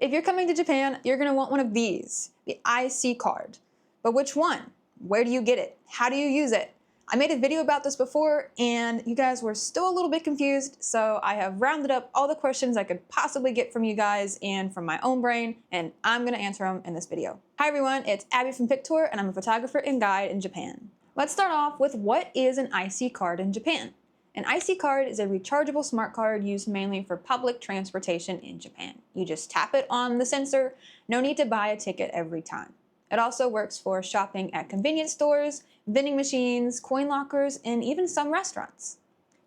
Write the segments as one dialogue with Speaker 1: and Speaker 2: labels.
Speaker 1: If you're coming to Japan, you're going to want one of these, the IC card. But which one? Where do you get it? How do you use it? I made a video about this before and you guys were still a little bit confused, so I have rounded up all the questions I could possibly get from you guys and from my own brain, and I'm going to answer them in this video. Hi everyone, it's Abby from PiQtour and I'm a photographer and guide in Japan. Let's start off with what is an IC card in Japan. An IC card is a rechargeable smart card used mainly for public transportation in Japan. You just tap it on the sensor, no need to buy a ticket every time. It also works for shopping at convenience stores, vending machines, coin lockers, and even some restaurants.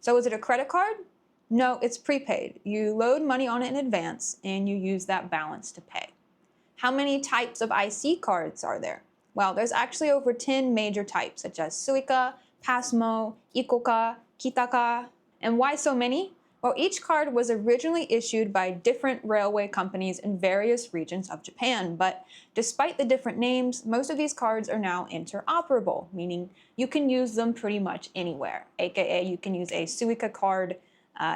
Speaker 1: So is it a credit card? No, it's prepaid. You load money on it in advance and you use that balance to pay. How many types of IC cards are there? Well, there's actually over 10 major types, such as Suica, Pasmo, ICOCA, Kyoto. And why so many? Well, each card was originally issued by different railway companies in various regions of Japan, but despite the different names, most of these cards are now interoperable, meaning you can use them pretty much anywhere, aka you can use a Suica card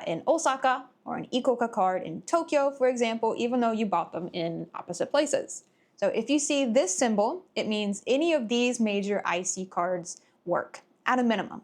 Speaker 1: in Osaka or an ICOCA card in Tokyo, for example, even though you bought them in opposite places. So if you see this symbol, it means any of these major IC cards work, at a minimum.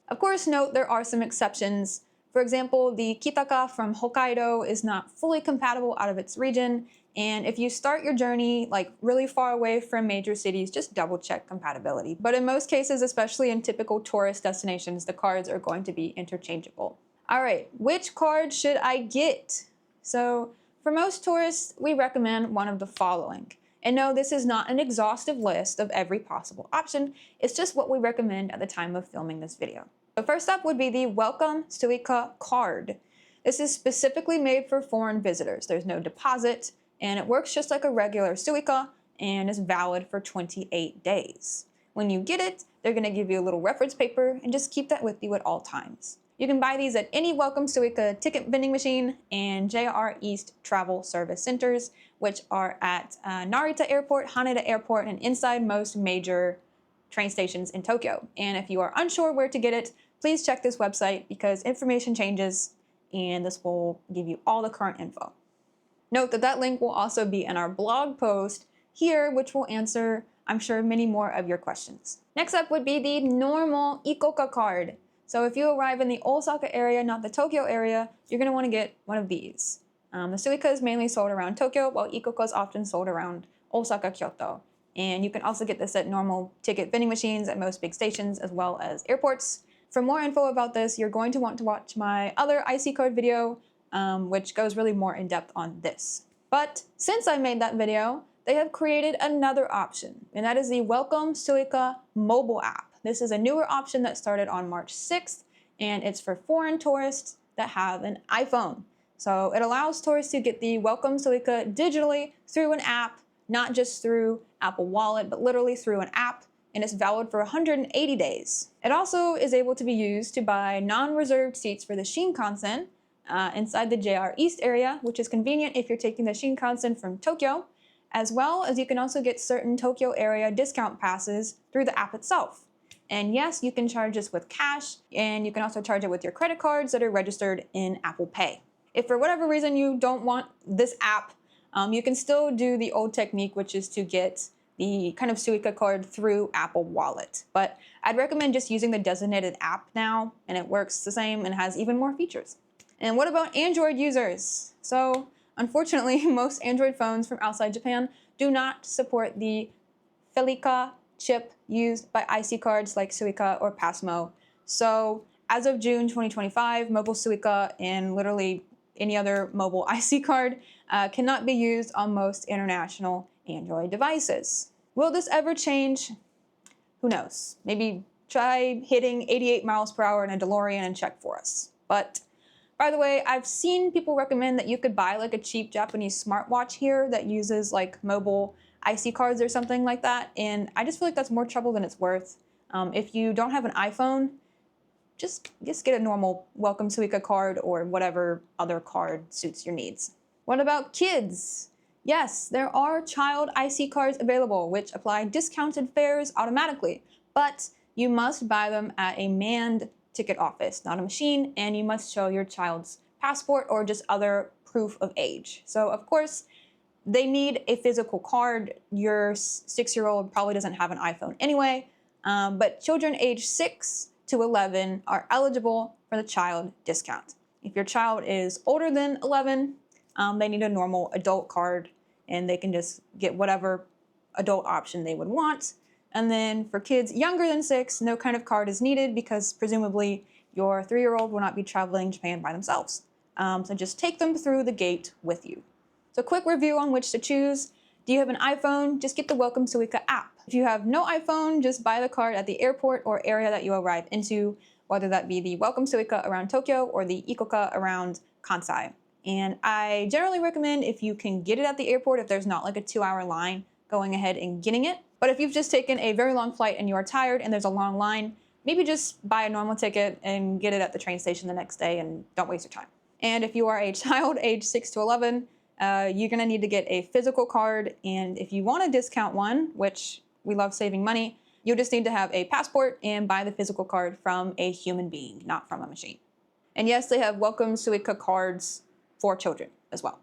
Speaker 1: Of course, note there are some exceptions. For example, the Kyoto from Hokkaido is not fully compatible out of its region, and if you start your journey like really far away from major cities, just double check compatibility. But in most cases, especially in typical tourist destinations, the cards are going to be interchangeable. All right, which card should I get? So for most tourists, we recommend one of the following. And no, this is not an exhaustive list of every possible option, it's just what we recommend at the time of filming this video. So first up would be the Welcome Suika card. This is specifically made for foreign visitors. There's no deposit, and it works just like a regular Suica and is valid for 28 days. When you get it, they're going to give you a little reference paper and just keep that with you at all times. You can buy these at any Welcome Suika ticket vending machine and JR East travel service centers, which are at Narita Airport, Haneda Airport, and inside most major train stations in Tokyo. And if you are unsure where to get it, please check this website because information changes and this will give you all the current info. Note that that link will also be in our blog post here, which will answer, I'm sure, many more of your questions. Next up would be the normal ICOCA card. So if you arrive in the Osaka area, not the Tokyo area, you're going to want to get one of these. The Suica is mainly sold around Tokyo, while ICOCA is often sold around Osaka, Kyoto. And you can also get this at normal ticket vending machines at most big stations as well as airports. For more info about this, you're going to want to watch my other IC card video, which goes really more in depth on this. But since I made that video, they have created another option, and that is the Welcome Suika mobile app. This is a newer option that started on March 6th, and it's for foreign tourists that have an iPhone. So it allows tourists to get the Welcome Suika digitally through an app, not just through Apple Wallet, but literally through an app, and it's valid for 180 days. It also is able to be used to buy non-reserved seats for the Shinkansen inside the JR East area, which is convenient if you're taking the Shinkansen from Tokyo, as well as you can also get certain Tokyo area discount passes through the app itself. And yes, you can charge this with cash, and you can also charge it with your credit cards that are registered in Apple Pay. If for whatever reason you don't want this app, you can still do the old technique, which is to get the kind of Suica card through Apple Wallet. But I'd recommend just using the designated app now, and it works the same and has even more features. And what about Android users? So unfortunately, most Android phones from outside Japan do not support the Felica chip used by IC cards like Suica or Pasmo. So as of June 2025, mobile Suica and literally any other mobile IC card cannot be used on most international Android devices. Will this ever change? Who knows? Maybe try hitting 88 miles per hour in a DeLorean and check for us. But by the way, I've seen people recommend that you could buy like a cheap Japanese smartwatch here that uses like mobile IC cards or something like that, and I just feel like that's more trouble than it's worth. If you don't have an iPhone, just get a normal Welcome Suika card or whatever other card suits your needs. What about kids? Yes, there are child IC cards available, which apply discounted fares automatically, but you must buy them at a manned ticket office, not a machine, and you must show your child's passport or just other proof of age. So of course, they need a physical card. Your 6-year-old probably doesn't have an iPhone anyway, but children age 6 to 11 are eligible for the child discount. If your child is older than 11, they need a normal adult card, and they can just get whatever adult option they would want. And then for kids younger than 6, no kind of card is needed because presumably your 3-year-old will not be traveling Japan by themselves. So just take them through the gate with you. So quick review on which to choose. Do you have an iPhone? Just get the Welcome Suika app. If you have no iPhone, just buy the card at the airport or area that you arrive into, whether that be the Welcome Suika around Tokyo or the ICOCA around Kansai. And I generally recommend, if you can get it at the airport, if there's not like a 2-hour line, going ahead and getting it. But if you've just taken a very long flight and you are tired and there's a long line, maybe just buy a normal ticket and get it at the train station the next day and don't waste your time. And if you are a child age 6 to 11, you're gonna need to get a physical card. And if you want a discount one, which we love saving money, you just need to have a passport and buy the physical card from a human being, not from a machine. And yes, they have Welcome Suika cards for children as well.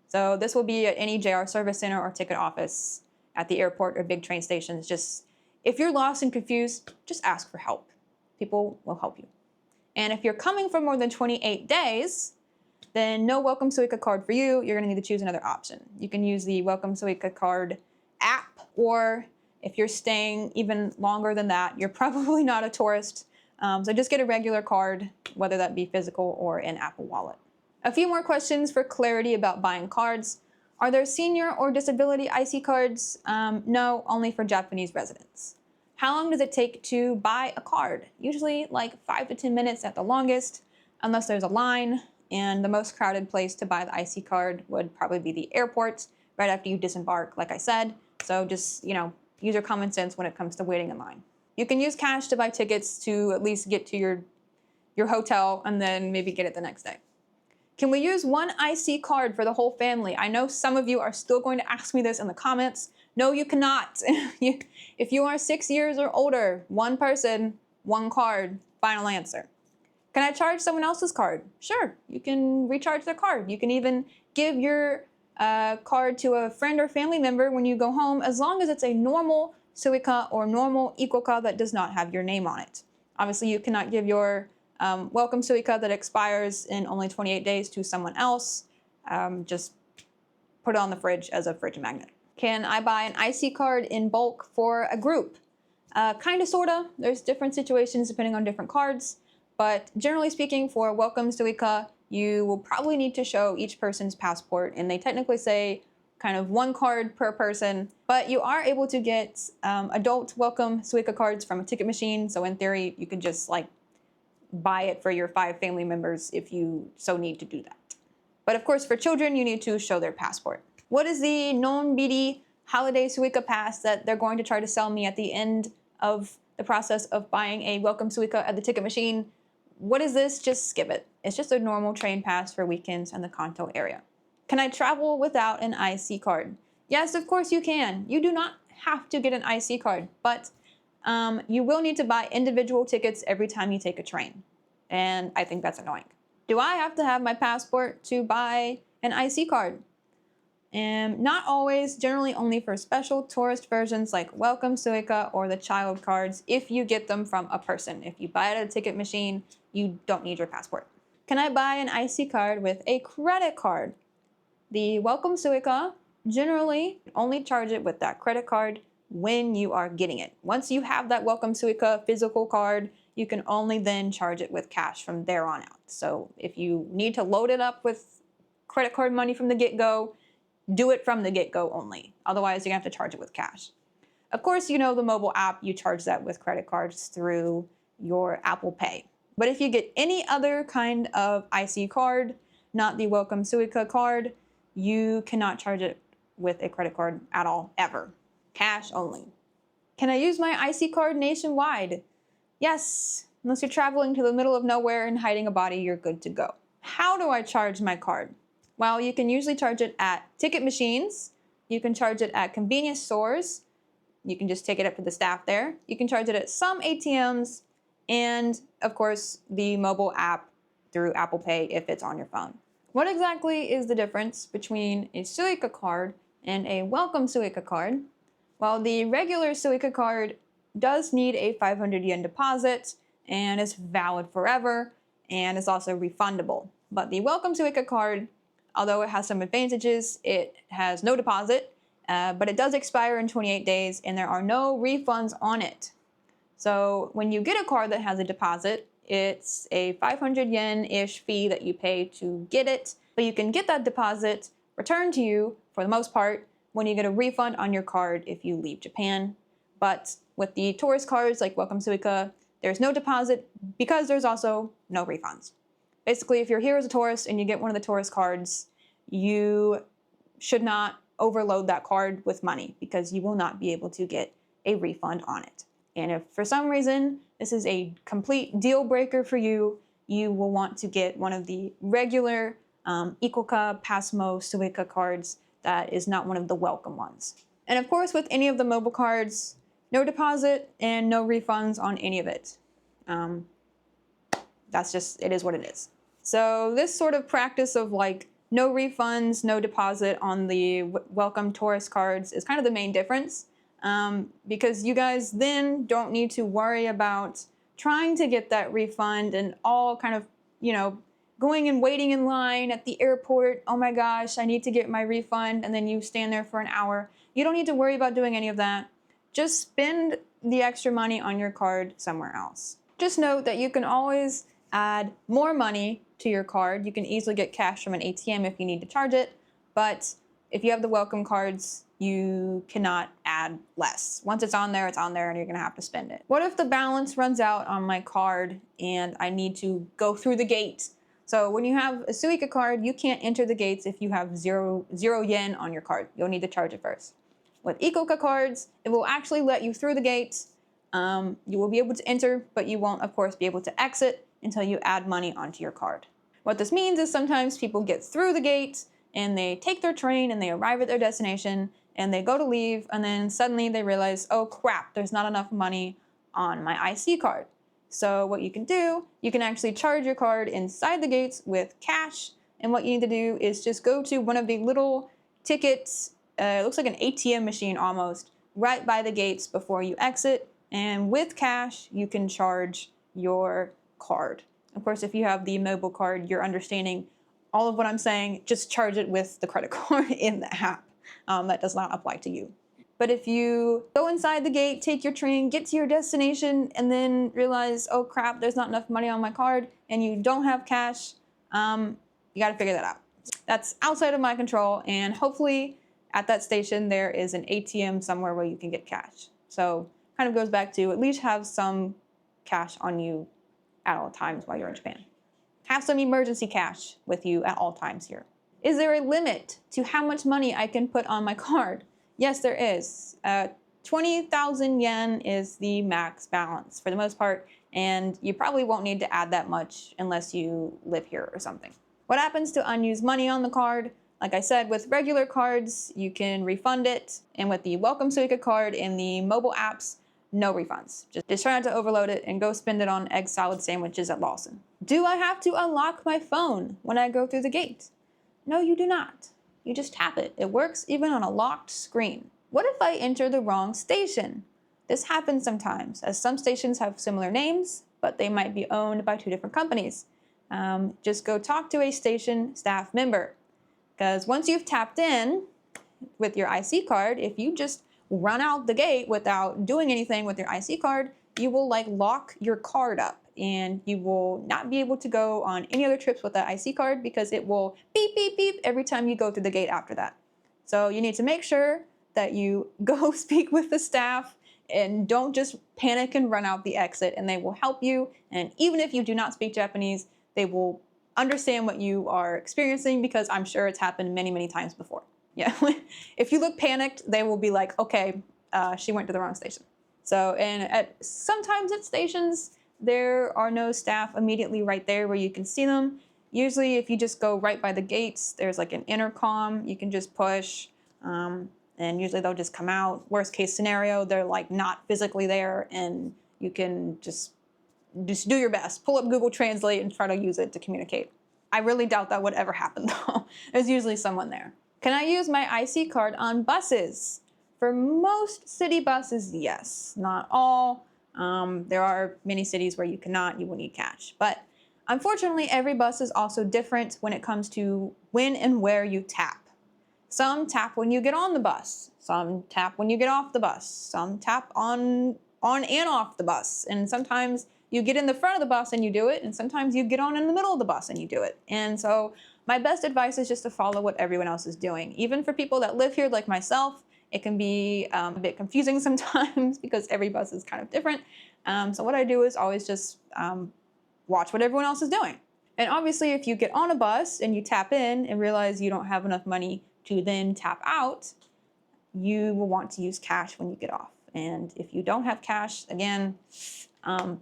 Speaker 1: So this will be at any JR service center or ticket office at the airport or big train stations. Just, if you're lost and confused, just ask for help. People will help you. And if you're coming for more than 28 days, then no Welcome Suika card for you. You're gonna need to choose another option. You can use the Welcome Suika card app, or if you're staying even longer than that, you're probably not a tourist. So just get a regular card, whether that be physical or an Apple Wallet. A few more questions for clarity about buying cards. Are there senior or disability IC cards? No, only for Japanese residents. How long does it take to buy a card? Usually like 5 to 10 minutes at the longest, unless there's a line. And the most crowded place to buy the IC card would probably be the airport right after you disembark, like I said. So just, use your common sense when it comes to waiting in line. You can use cash to buy tickets to at least get to your hotel and then maybe get it the next day. Can we use one IC card for the whole family? I know some of you are still going to ask me this in the comments. No, you cannot. If you are 6 years or older, one person, one card, final answer. Can I charge someone else's card? Sure, you can recharge their card. You can even give your card to a friend or family member when you go home, as long as it's a normal Suica or normal ICOCA that does not have your name on it. Obviously, you cannot give your Welcome Suika that expires in only 28 days to someone else. Just put it on the fridge as a fridge magnet. Can I buy an IC card in bulk for a group? Kinda, sorta. There's different situations depending on different cards, but generally speaking, for Welcome Suika, you will probably need to show each person's passport, and they technically say kind of one card per person, but you are able to get adult Welcome Suika cards from a ticket machine, so in theory, you could just buy it for your 5 family members if you so need to do that. But of course, for children, you need to show their passport. What is the nonbey holiday Suica pass that they're going to try to sell me at the end of the process of buying a Welcome Suika at the ticket machine? What is this? Just skip it. It's just a normal train pass for weekends in the Kanto area. Can I travel without an IC card? Yes, of course you can. You do not have to get an IC card, but you will need to buy individual tickets every time you take a train. And I think that's annoying. Do I have to have my passport to buy an IC card? Not always, generally only for special tourist versions like Welcome Suika or the child cards if you get them from a person. If you buy it at a ticket machine, you don't need your passport. Can I buy an IC card with a credit card? The Welcome Suika generally only charge it with that credit card when you are getting it. Once you have that Welcome Suika physical card, you can only then charge it with cash from there on out. So if you need to load it up with credit card money from the get-go, do it from the get-go only. Otherwise, you're gonna have to charge it with cash. Of course, the mobile app, you charge that with credit cards through your Apple Pay. But if you get any other kind of IC card, not the Welcome Suika card, you cannot charge it with a credit card at all, ever. Cash only. Can I use my IC card nationwide? Yes, unless you're traveling to the middle of nowhere and hiding a body, you're good to go. How do I charge my card? Well, you can usually charge it at ticket machines. You can charge it at convenience stores. You can just take it up to the staff there. You can charge it at some ATMs, and of course, the mobile app through Apple Pay if it's on your phone. What exactly is the difference between a Suica card and a Welcome Suika card? Well, the regular Suica card does need a 500 yen deposit and is valid forever and is also refundable. But the Welcome Suika card, although it has some advantages, it has no deposit, but it does expire in 28 days and there are no refunds on it. So when you get a card that has a deposit, it's a 500 yen-ish fee that you pay to get it, but you can get that deposit returned to you, for the most part, when you get a refund on your card if you leave Japan. But with the tourist cards like Welcome Suika, there's no deposit because there's also no refunds. Basically, if you're here as a tourist and you get one of the tourist cards, you should not overload that card with money because you will not be able to get a refund on it. And if for some reason this is a complete deal breaker for you, you will want to get one of the regular ICOCA, Pasmo, Suica cards that is not one of the welcome ones. And of course, with any of the mobile cards, no deposit and no refunds on any of it. That's just, it is what it is. So this sort of practice of like no refunds, no deposit on the welcome tourist cards is kind of the main difference. Because you guys then don't need to worry about trying to get that refund and all kind of, going and waiting in line at the airport. Oh my gosh, I need to get my refund. And then you stand there for an hour. You don't need to worry about doing any of that. Just spend the extra money on your card somewhere else. Just note that you can always add more money to your card. You can easily get cash from an ATM if you need to charge it. But if you have the welcome cards, you cannot add less. Once it's on there and you're gonna have to spend it. What if the balance runs out on my card and I need to go through the gate? So when you have a Suica card, you can't enter the gates if you have zero yen on your card. You'll need to charge it first. With ICOCA cards, it will actually let you through the gates. You will be able to enter, but you won't, of course, be able to exit until you add money onto your card. What this means is sometimes people get through the gate and they take their train and they arrive at their destination and they go to leave and then suddenly they realize, oh crap, there's not enough money on my IC card. So what you can do, you can actually charge your card inside the gates with cash, and what you need to do is just go to one of the little tickets, it looks like an ATM machine almost, right by the gates before you exit, and with cash you can charge your card. Of course, if you have the mobile card, you're understanding all of what I'm saying, just charge it with the credit card in the app. That does not apply to you. But if you go inside the gate, take your train, get to your destination, and then realize, oh crap, there's not enough money on my card, and you don't have cash, you gotta figure that out. That's outside of my control, and hopefully at that station there is an ATM somewhere where you can get cash. So kind of goes back to at least have some cash on you at all times while you're in Japan. Have some emergency cash with you at all times here. Is there a limit to how much money I can put on my card? Yes, there is. 20,000 yen is the max balance for the most part, and you probably won't need to add that much unless you live here or something. What happens to unused money on the card? Like I said, with regular cards, you can refund it, and with the Welcome Suika card in the mobile apps, no refunds. Just try not to overload it and go spend it on egg salad sandwiches at Lawson. Do I have to unlock my phone when I go through the gate? No, you do not. You just tap it. It works even on a locked screen. What if I enter the wrong station? This happens sometimes, as some stations have similar names, but they might be owned by two different companies. Just go talk to a station staff member. Because once you've tapped in with your IC card, if you just run out the gate without doing anything with your IC card, you will lock your card up and you will not be able to go on any other trips with that IC card because it will beep, beep, beep every time you go through the gate after that. So you need to make sure that you go speak with the staff and don't just panic and run out the exit, and they will help you. And even if you do not speak Japanese, they will understand what you are experiencing because I'm sure it's happened many, many times before. Yeah, if you look panicked, they will be like, okay, she went to the wrong station. So, and sometimes at stations, there are no staff immediately right there where you can see them. Usually if you just go right by the gates, there's like an intercom you can just push, and usually they'll just come out. Worst case scenario, they're not physically there, and you can just do your best. Pull up Google Translate and try to use it to communicate. I really doubt that would ever happen though. There's usually someone there. Can I use my IC card on buses? For most city buses, yes. Not all. There are many cities where you cannot, you will need cash. But unfortunately, every bus is also different when it comes to when and where you tap. Some tap when you get on the bus. Some tap when you get off the bus. Some tap on and off the bus. And sometimes you get in the front of the bus and you do it. And sometimes you get on in the middle of the bus and you do it. And so my best advice is just to follow what everyone else is doing. Even for people that live here like myself, it can be a bit confusing sometimes because every bus is kind of different. So what I do is always just watch what everyone else is doing. And obviously, if you get on a bus and you tap in and realize you don't have enough money to then tap out, you will want to use cash when you get off. And if you don't have cash, again,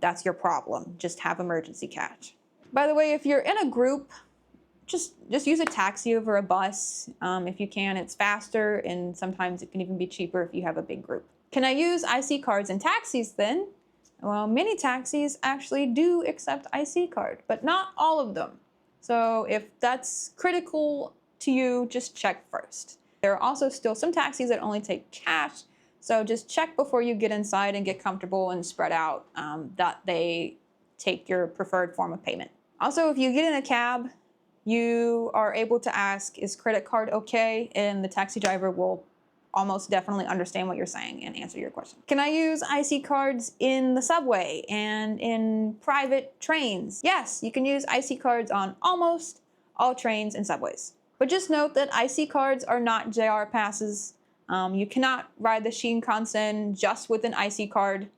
Speaker 1: that's your problem. Just have emergency cash. By the way, if you're in a group, just use a taxi over a bus. If you can, it's faster, and sometimes it can even be cheaper if you have a big group. Can I use IC cards in taxis then? Well, many taxis actually do accept IC card, but not all of them. So if that's critical to you, just check first. There are also still some taxis that only take cash, so just check before you get inside and get comfortable and spread out that they take your preferred form of payment. Also, if you get in a cab, you are able to ask, is credit card okay? And the taxi driver will almost definitely understand what you're saying and answer your question. Can I use IC cards in the subway and in private trains? Yes, you can use IC cards on almost all trains and subways. But just note that IC cards are not JR passes. You cannot ride the Shinkansen just with an IC card.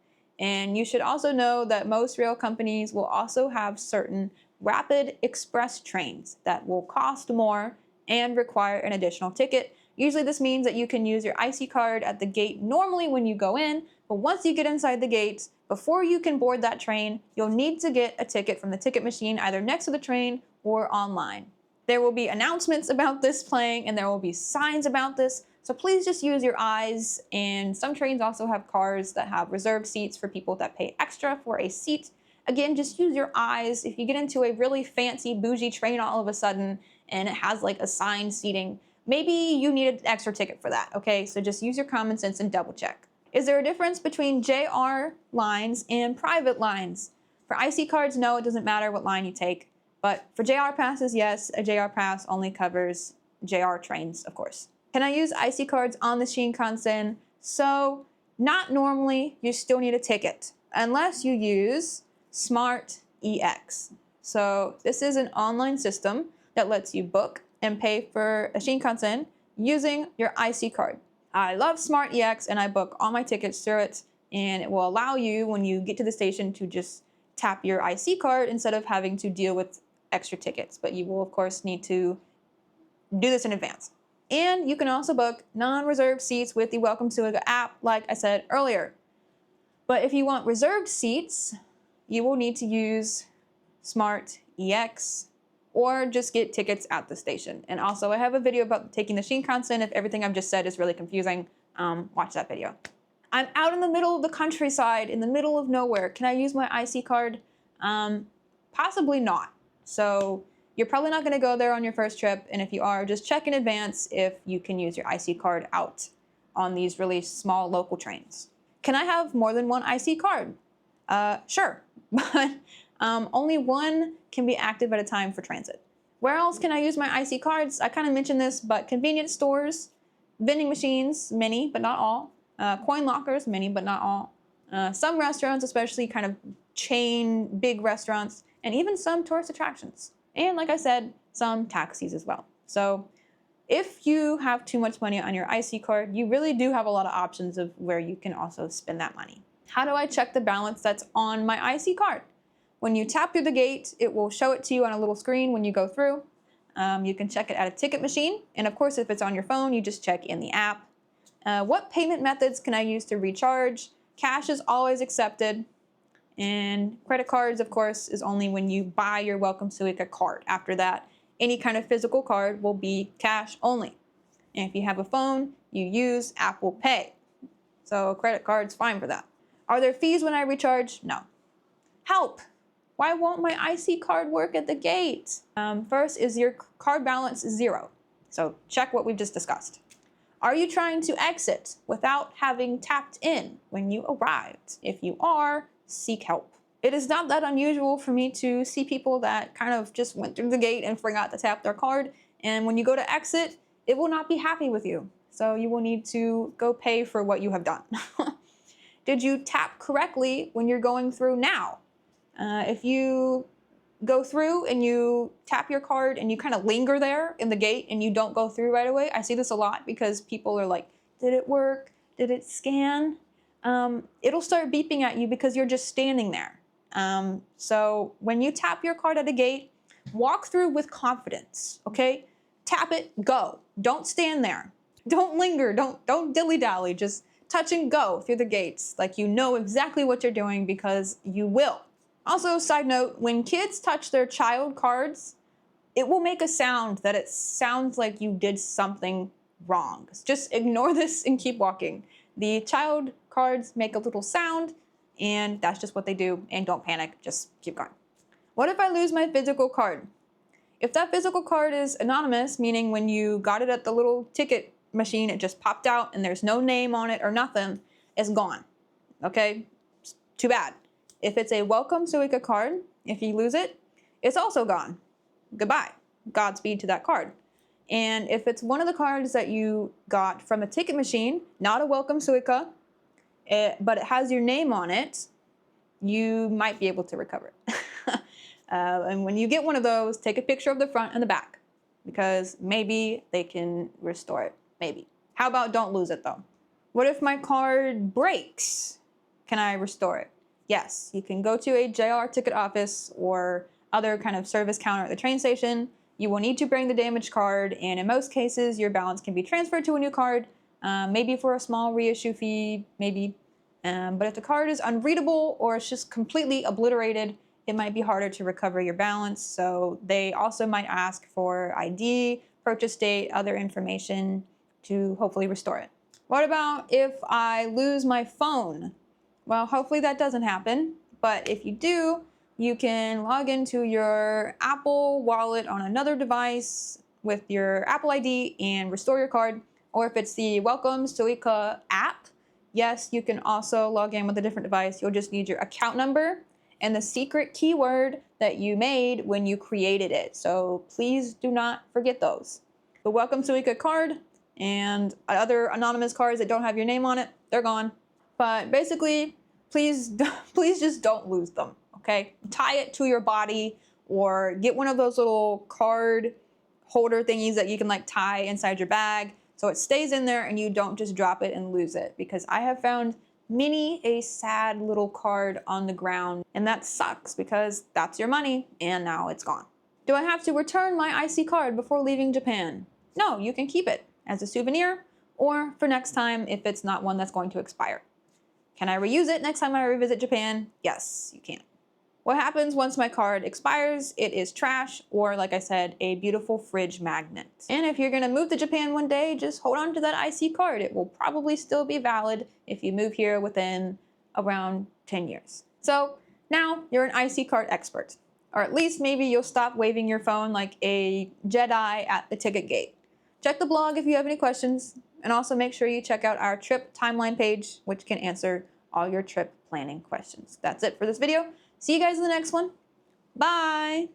Speaker 1: And you should also know that most rail companies will also have certain rapid express trains that will cost more and require an additional ticket. Usually this means that you can use your IC card at the gate normally when you go in, but once you get inside the gates, before you can board that train, you'll need to get a ticket from the ticket machine either next to the train or online. There will be announcements about this playing and there will be signs about this, so please just use your eyes. And some trains also have cars that have reserved seats for people that pay extra for a seat. Again, just use your eyes. If you get into a really fancy, bougie train all of a sudden and it has like assigned seating, maybe you need an extra ticket for that, okay? So just use your common sense and double check. Is there a difference between JR lines and private lines? For IC cards, no, it doesn't matter what line you take. But for JR passes, yes, a JR pass only covers JR trains, of course. Can I use IC cards on the Shinkansen? So not normally, you still need a ticket unless you use Smart EX. So this is an online system that lets you book and pay for a Shinkansen using your IC card. I love Smart EX and I book all my tickets through it, and it will allow you when you get to the station to just tap your IC card instead of having to deal with extra tickets. But you will of course need to do this in advance. And you can also book non-reserved seats with the Welcome Suika app, like I said earlier. But if you want reserved seats, you will need to use Smart EX or just get tickets at the station. And also I have a video about taking the Shinkansen. If everything I've just said is really confusing, watch that video. I'm out in the middle of the countryside, in the middle of nowhere. Can I use my IC card? Possibly not. So you're probably not gonna go there on your first trip. And if you are, just check in advance if you can use your IC card out on these really small local trains. Can I have more than one IC card? Sure, but only one can be active at a time for transit. Where else can I use my IC cards? I kind of mentioned this, but convenience stores, vending machines, many, but not all. Coin lockers, many, but not all. Some restaurants, especially kind of chain big restaurants, and even some tourist attractions. And like I said, some taxis as well. So if you have too much money on your IC card, you really do have a lot of options of where you can also spend that money. How do I check the balance that's on my IC card? When you tap through the gate, it will show it to you on a little screen when you go through. You can check it at a ticket machine. And of course, if it's on your phone, you just check in the app. What payment methods can I use to recharge? Cash is always accepted. And credit cards, of course, is only when you buy your Welcome Suika card. After that, any kind of physical card will be cash only. And if you have a phone, you use Apple Pay. So credit card's fine for that. Are there fees when I recharge? No. Help! Why won't my IC card work at the gate? First, is your card balance 0? So check what we've just discussed. Are you trying to exit without having tapped in when you arrived? If you are, seek help. It is not that unusual for me to see people that kind of just went through the gate and forgot to tap their card. And when you go to exit, it will not be happy with you. So you will need to go pay for what you have done. Did you tap correctly when you're going through now? If you go through and you tap your card and you kind of linger there in the gate and you don't go through right away, I see this a lot because people are like, did it work? Did it scan? It'll start beeping at you because you're just standing there. So when you tap your card at a gate, walk through with confidence, okay? Tap it, go. Don't stand there. Don't linger, don't dilly-dally, just touch and go through the gates like you know exactly what you're doing because you will. Also, side note, when kids touch their child cards, it will make a sound that it sounds like you did something wrong. Just ignore this and keep walking. The child cards make a little sound, and that's just what they do, and don't panic, just keep going. What if I lose my physical card? If that physical card is anonymous, meaning when you got it at the little ticket machine, it just popped out and there's no name on it or nothing, it's gone, okay? Too bad. If it's a Welcome Suika card, if you lose it, it's also gone. Goodbye. Godspeed to that card. And if it's one of the cards that you got from a ticket machine, not a Welcome Suika, but it has your name on it, you might be able to recover it. And when you get one of those, take a picture of the front and the back because maybe they can restore it. Maybe. How about don't lose it though? What if my card breaks? Can I restore it? Yes, you can go to a JR ticket office or other kind of service counter at the train station. You will need to bring the damaged card, and in most cases, your balance can be transferred to a new card, maybe for a small reissue fee, maybe. But if the card is unreadable or it's just completely obliterated, it might be harder to recover your balance. So they also might ask for ID, purchase date, other information to hopefully restore it. What about if I lose my phone? Well, hopefully that doesn't happen, but if you do, you can log into your Apple wallet on another device with your Apple ID and restore your card. Or if it's the Welcome Suika app, yes, you can also log in with a different device. You'll just need your account number and the secret keyword that you made when you created it. So please do not forget those. The Welcome Suika card and other anonymous cards that don't have your name on it, they're gone. But basically, please just don't lose them, okay? Tie it to your body or get one of those little card holder thingies that you can like tie inside your bag so it stays in there and you don't just drop it and lose it. Because I have found many a sad little card on the ground, and that sucks because that's your money and now it's gone. Do I have to return my IC card before leaving Japan? No, you can keep it as a souvenir or for next time if it's not one that's going to expire. Can I reuse it next time I revisit Japan? Yes, you can. What happens once my card expires? It is trash, or like I said, a beautiful fridge magnet. And if you're gonna move to Japan one day, just hold on to that IC card. It will probably still be valid if you move here within around 10 years. So now you're an IC card expert, or at least maybe you'll stop waving your phone like a Jedi at the ticket gate. Check the blog if you have any questions, and also make sure you check out our trip timeline page, which can answer all your trip planning questions. That's it for this video. See you guys in the next one. Bye.